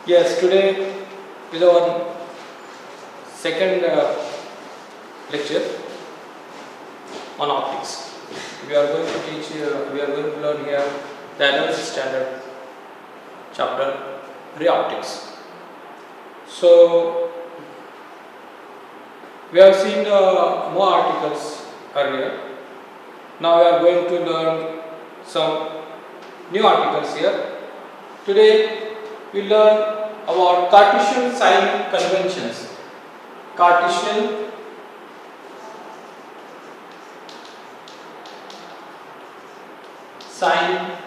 Yes, today is our second lecture on optics. We are going to teach. We are going to learn here the 11th standard chapter, ray optics. So we have seen more articles earlier. Now we are going to learn some new articles here. Today we learn about Cartesian sign conventions. Cartesian sign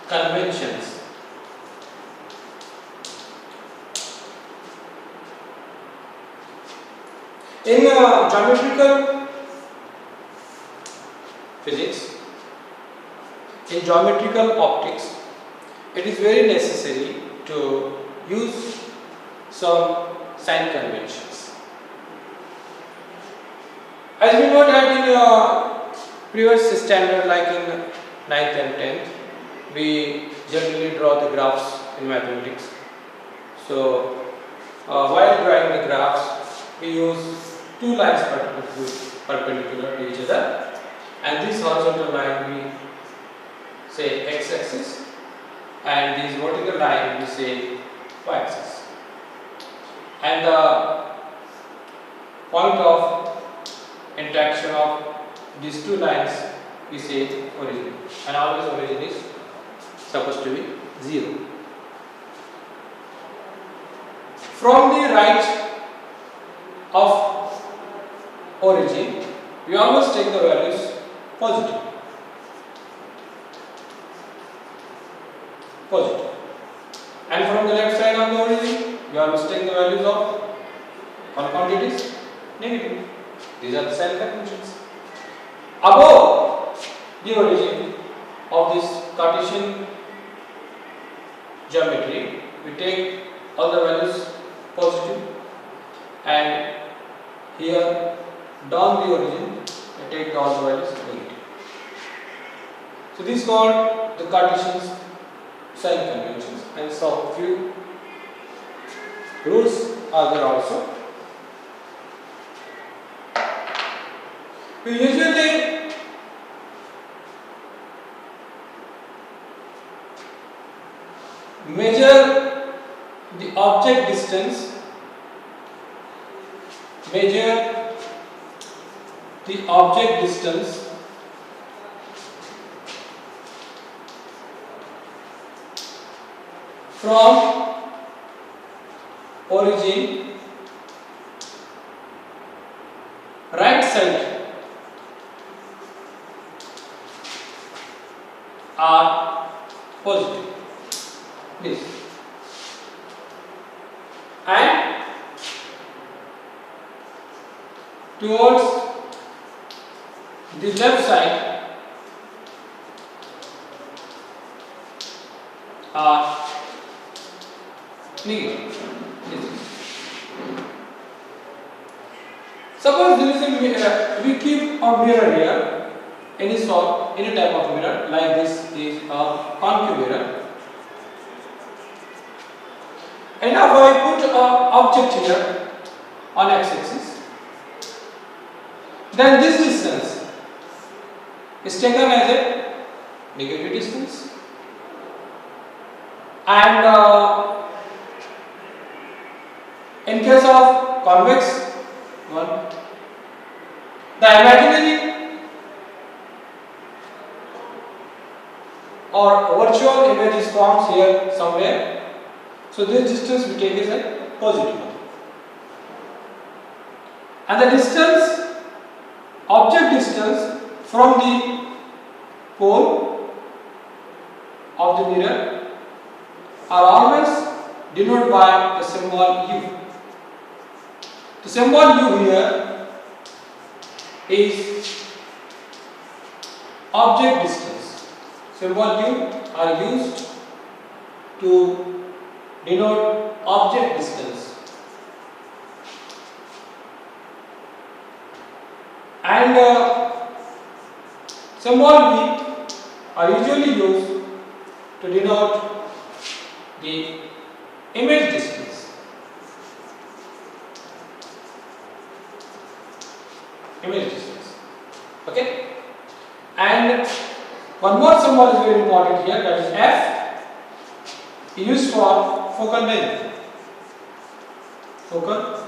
conventions. In geometrical physics, in geometrical optics, it is very necessary to use some sign conventions. As we know that in previous standard, like in 9th and 10th, we generally draw the graphs in mathematics. So while drawing the graphs, we use two lines perpendicular to each other, and this horizontal line we say x-axis, and this vertical line we say y-axis, and the point of interaction of these two lines we say origin, and always origin is supposed to be 0. From the right of origin, we always take the values positive. And from the left side of the origin, you always take the values of all quantities negative. These are the sign conventions. Above the origin of this Cartesian geometry, we take all the values positive, and here down the origin we take all the values negative. So this is called the Cartesian sign conventions, and so few rules are there also. We usually measure the object distance, from origin right side are positive, this, and towards the left side are negative. Suppose there is a mirror, we keep a mirror here, any sort, any type of mirror, like this is a concave mirror, and now I put an object here on x-axis, then this distance is taken as a negative distance, and in case of convex one, the imaginary or virtual image is formed here somewhere, so this distance we take as a positive one, and the distance, object distance from the pole of the mirror are always denoted by the symbol u. The symbol u here is object distance. Symbol u are used to denote object distance, and symbol v are usually used to denote the image distance. Image distance. Okay? And one more symbol is very important here, that is F, used for focal length. Focal length.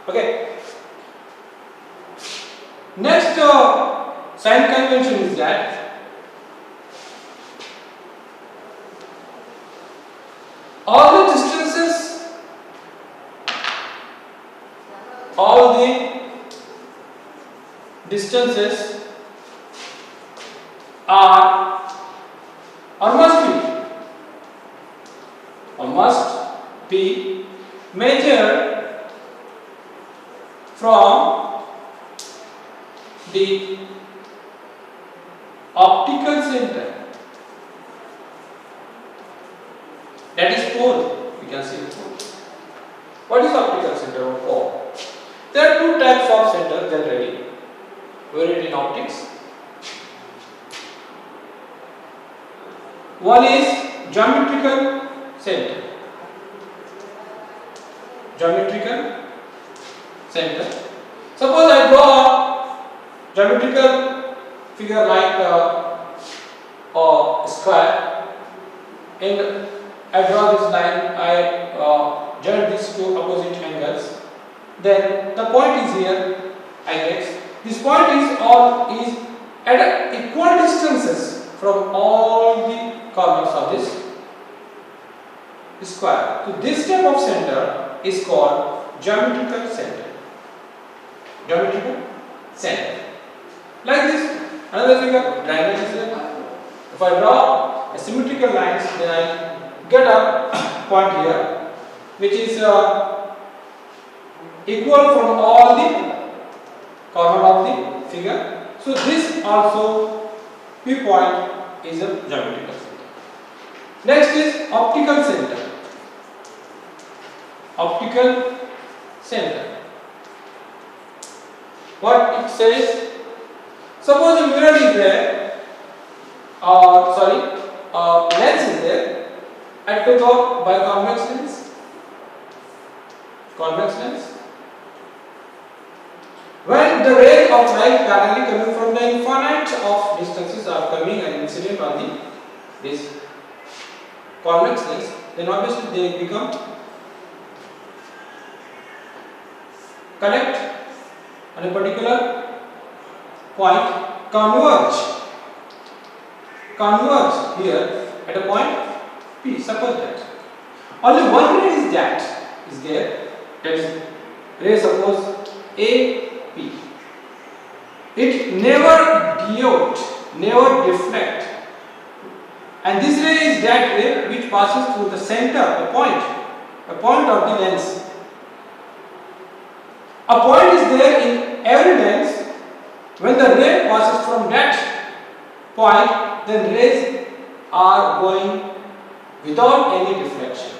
Okay. Next sign convention is that all the distances, are or must be measured from the optical center, that is pole. We can see the pole. What is optical center or pole? There are two types of center generally varied in optics. One is geometrical center. Geometrical center. Suppose I draw a geometrical figure like a square, and I draw this line, I join these two opposite angles. Then the point is here, I guess. This point is at equal distances from all the corners of this square. So this type of center is called geometrical center. Geometrical center. Like this, another figure, triangle is there. If I draw a symmetrical lines, then I get a point here, which is equal from all the corner of the figure. So this also P point is a geometrical center. Next is optical center. Optical center. What it says? Suppose a mirror is there, lens is there, I took out by convex lens. Convex lens. When the rays of light parallelly coming from the infinite of distances are coming and incident on this convex lens, then obviously they become connect on a particular point, converge here at a point P. Suppose that only one ray is there, that is ray, suppose AP. It never diode, never deflect, and this ray is that ray which passes through the center, a point of the lens. A point is there in every lens. When the ray passes from that point, then rays are going without any deflection,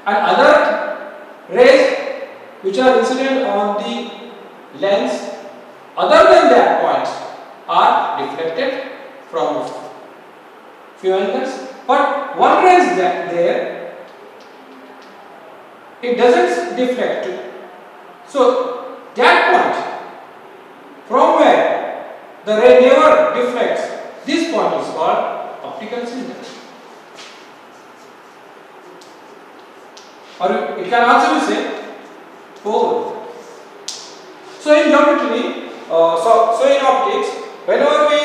and other rays which are incident on the lens other than that point are deflected from few angles. But one ray is there, it doesn't deflect. So that point from where the ray never deflects, this point is called optical center. Or it can also be said pole. So in geometry, so in optics, whenever we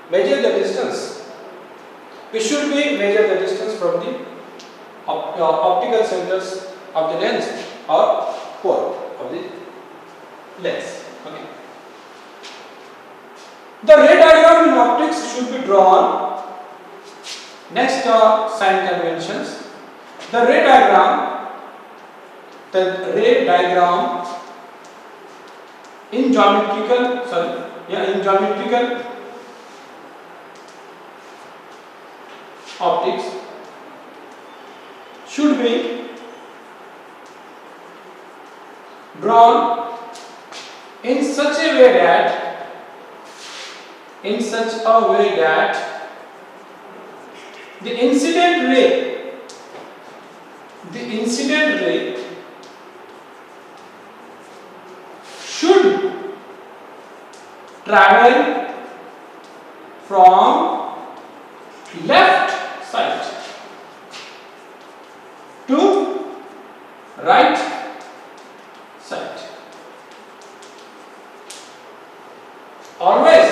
measure the distance, we should be measure the distance from the optical centers of the lens or pole of the lens. Okay. The ray diagram in optics should be drawn. Next sign conventions. The ray diagram in geometrical optics should be drawn in such a way that the incident ray should travel from left side to right side. Always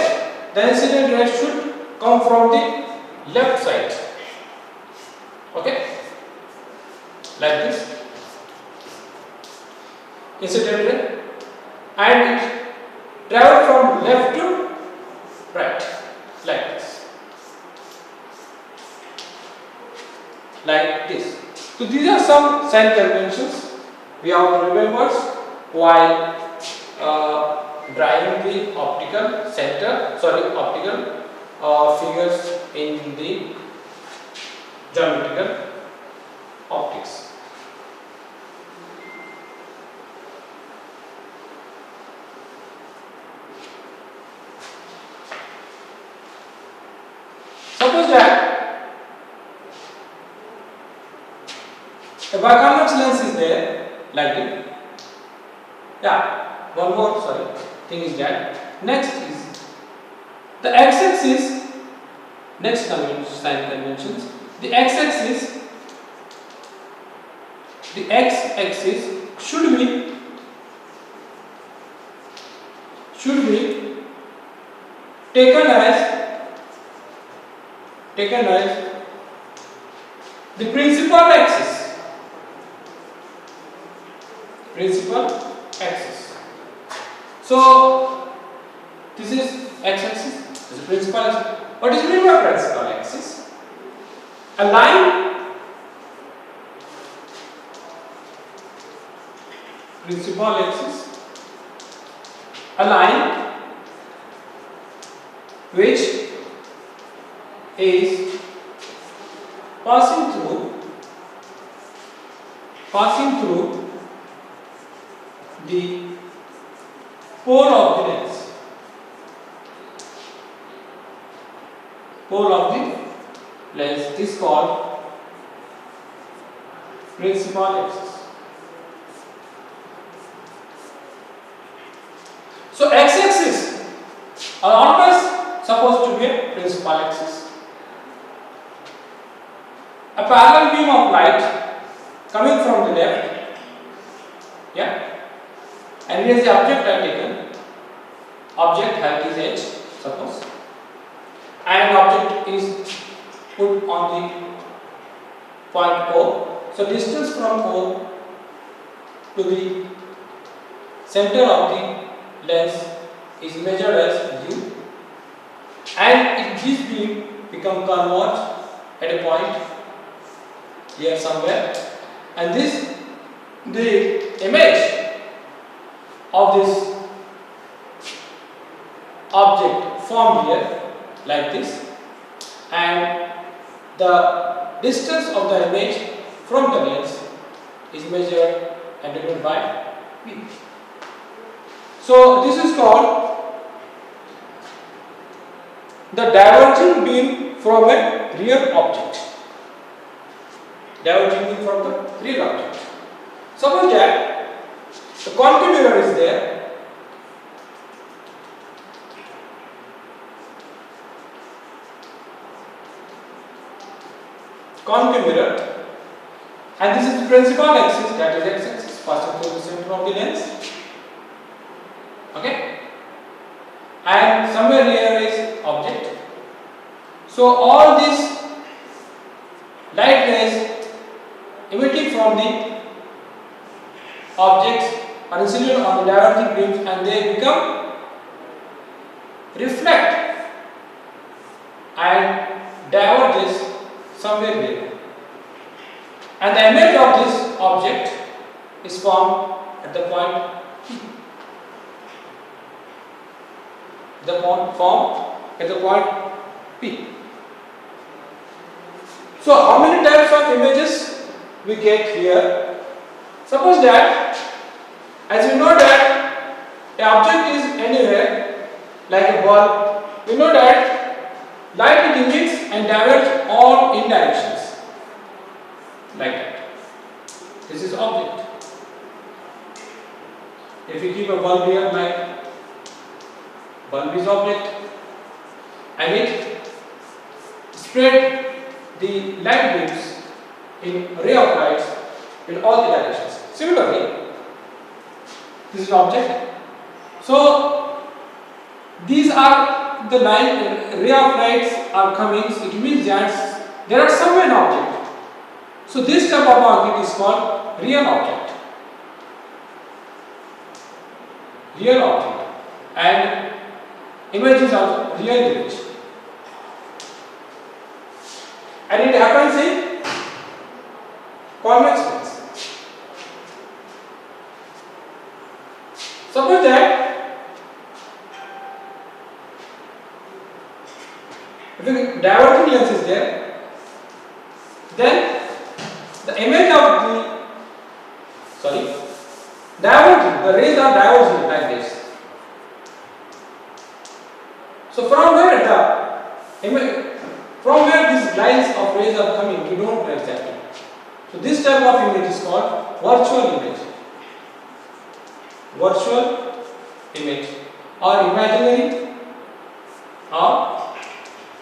the incident ray should come from the left side. Okay, like this incident ray, and it travel from left to right, like this, like this. So these are some sign conventions we have to remember while drawing the optical figures in the geometrical optics. Suppose that a biconvex lens is there, like it. Yeah, one more thing is that next is the x-axis. Next sign conventions. The x-axis should be taken as the principal axis. So this is x-axis, this is principal axis. What is meant by principal axis? A line, principal axis, a line which is passing through the pole of the lens. This is called principal axis. So x-axis are always supposed to be a principal axis. A parallel beam of light coming from the left, and here is the object I taken. Object height is h, suppose, and object is put on the point O. So distance from O to the center of the lens is measured as u, and this beam become converged at a point here somewhere, and the image of this object formed here like this, and the distance of the image from the lens is measured and divided by p. So this is called the diverging beam from a real object. Diverging beam from the real object. Suppose that the concave mirror is there. Concave mirror, and this is the principal axis, that is x-axis, passing through the center of the lens. Okay, and somewhere here is object. So all these light rays emitting from the objects are incident on the diverging beams, and they become reflect and diverges somewhere here, and the image of this object is formed at the point P. So how many types of images we get here? Suppose that, as we know that an object is anywhere, like a ball, we know that Light it emits and diverges all in directions like that. This is object. If you keep a bulb here, like bulb is object, and it spread the light beams in ray of lights in all the directions. Similarly, this is object. So these are the ray of lights are coming. So it means that there are somewhere an object. So this type of object is called real object. Real object, and image is also real image, and it happens in convex lens. Suppose that if a diverging lens is there, then the image of the rays are diverging like this. So from where these lines of rays are coming, we don't know exactly. So this type of image is called virtual image. Virtual image or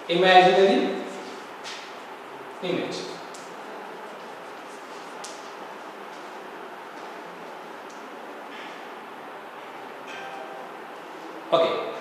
imaginary image. Okay.